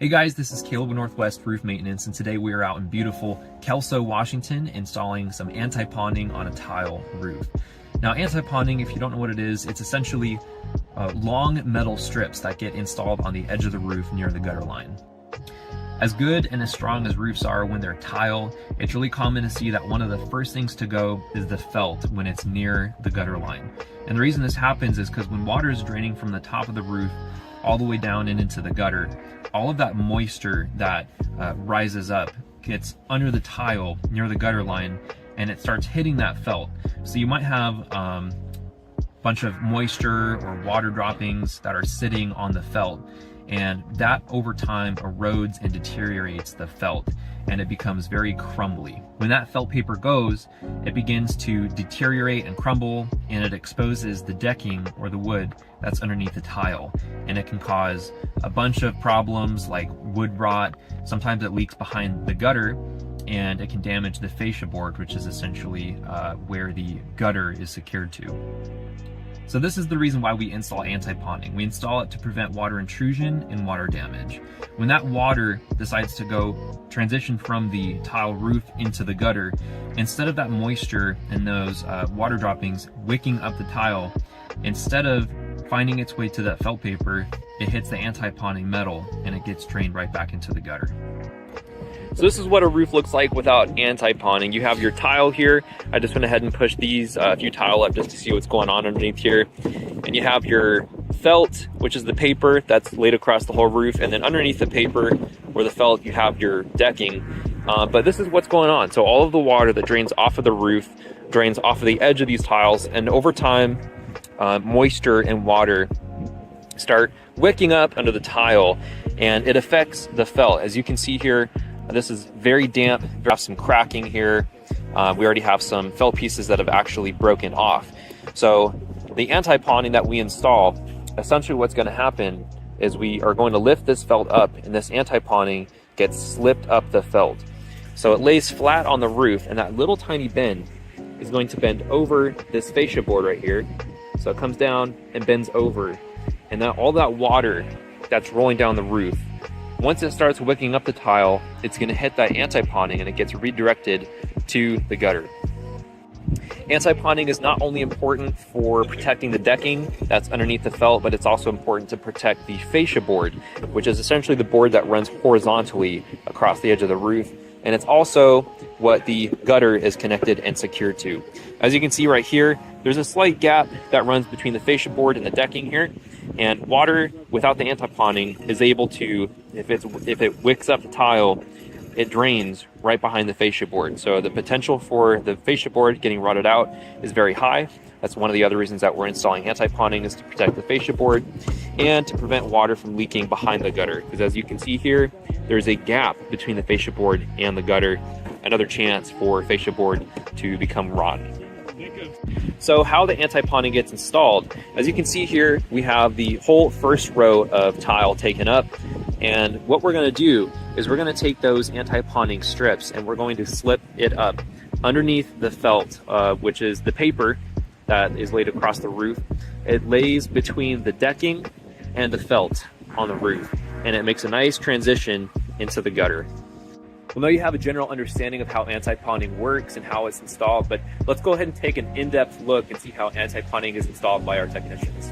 Hey guys, this is Caleb with Northwest Roof Maintenance, and today we are out in beautiful Kelso, Washington, installing some anti-ponding on a tile roof. Now, anti-ponding, if you don't know what it is, it's essentially long metal strips that get installed on the edge of the roof near the gutter line. As good and as strong as roofs are when they're tile, it's really common to see that one of the first things to go is the felt when it's near the gutter line. And the reason this happens is because when water is draining from the top of the roof all the way down and into the gutter, all of that moisture that rises up gets under the tile near the gutter line and it starts hitting that felt. So you might have a bunch of moisture or water droppings that are sitting on the felt, and that over time erodes and deteriorates the felt and it becomes very crumbly. When that felt paper goes, it begins to deteriorate and crumble, and it exposes the decking or the wood that's underneath the tile, and it can cause a bunch of problems like wood rot. Sometimes it leaks behind the gutter and it can damage the fascia board, which is essentially where the gutter is secured to. So this is the reason why we install anti-ponding. We install it to prevent water intrusion and water damage. When that water decides to go transition from the tile roof into the gutter, instead of that moisture and those water droppings wicking up the tile, instead of finding its way to that felt paper, it hits the anti-ponding metal and it gets drained right back into the gutter. So this is what a roof looks like without anti-ponding. You have your tile here. I just went ahead and pushed these few tile up just to see what's going on underneath here. And you have your felt, which is the paper that's laid across the whole roof. And then underneath the paper or the felt, you have your decking. But this is what's going on. So all of the water that drains off of the roof drains off of the edge of these tiles. And over time, moisture and water start wicking up under the tile, and it affects the felt. As you can see here, this is very damp. We have some cracking here. We already have some felt pieces that have actually broken off. So the anti-ponding that we install, essentially what's going to happen is we are going to lift this felt up, and this anti-ponding gets slipped up the felt. So it lays flat on the roof, and that little tiny bend is going to bend over this fascia board right here. So it comes down and bends over, and then all that water that's rolling down the roof, once it starts wicking up the tile, it's going to hit that anti-ponding and it gets redirected to the gutter. Anti-ponding is not only important for protecting the decking that's underneath the felt, but it's also important to protect the fascia board, which is essentially the board that runs horizontally across the edge of the roof. And it's also what the gutter is connected and secured to. As you can see right here, there's a slight gap that runs between the fascia board and the decking here. And water without the anti-ponding is able to, if it wicks up the tile, it drains right behind the fascia board. So the potential for the fascia board getting rotted out is very high. That's one of the other reasons that we're installing anti-ponding, is to protect the fascia board and to prevent water from leaking behind the gutter. Because as you can see here, there's a gap between the fascia board and the gutter, another chance for fascia board to become rotten. So how the anti-ponding gets installed, as you can see here, we have the whole first row of tile taken up. And what we're going to do is we're going to take those anti-ponding strips and we're going to slip it up underneath the felt, which is the paper that is laid across the roof. It lays between the decking and the felt on the roof, and it makes a nice transition into the gutter. Well, now you have a general understanding of how anti-ponding works and how it's installed, but let's go ahead and take an in-depth look and see how anti-ponding is installed by our technicians.